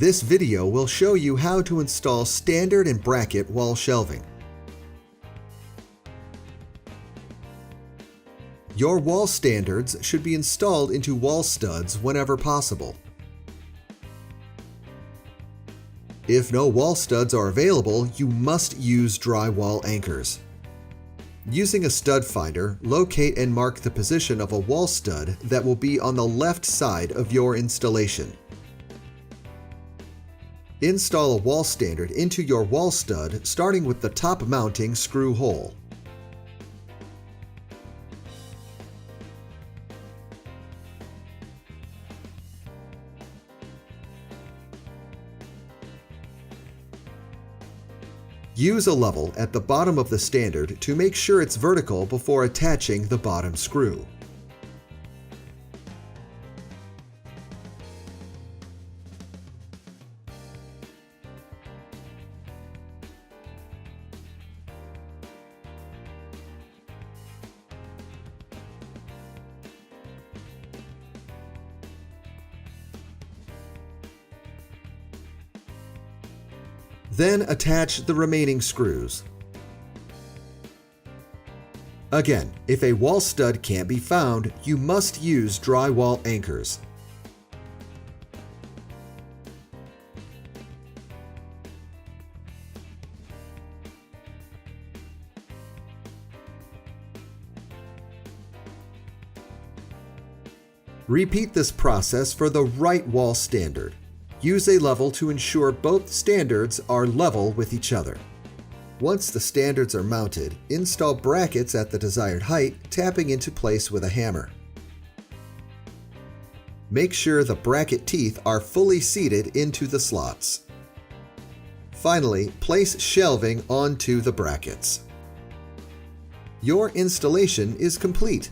This video will show you how to install standard and bracket wall shelving. Your wall standards should be installed into wall studs whenever possible. If no wall studs are available, you must use drywall anchors. Using a stud finder, locate and mark the position of a wall stud that will be on the left side of your installation. Install a wall standard into your wall stud, starting with the top mounting screw hole. Use a level at the bottom of the standard to make sure it's vertical before attaching the bottom screw. Then attach the remaining screws. Again, if a wall stud can't be found, you must use drywall anchors. Repeat this process for the right wall standard. Use a level to ensure both standards are level with each other. Once the standards are mounted, install brackets at the desired height, tapping into place with a hammer. Make sure the bracket teeth are fully seated into the slots. Finally, place shelving onto the brackets. Your installation is complete.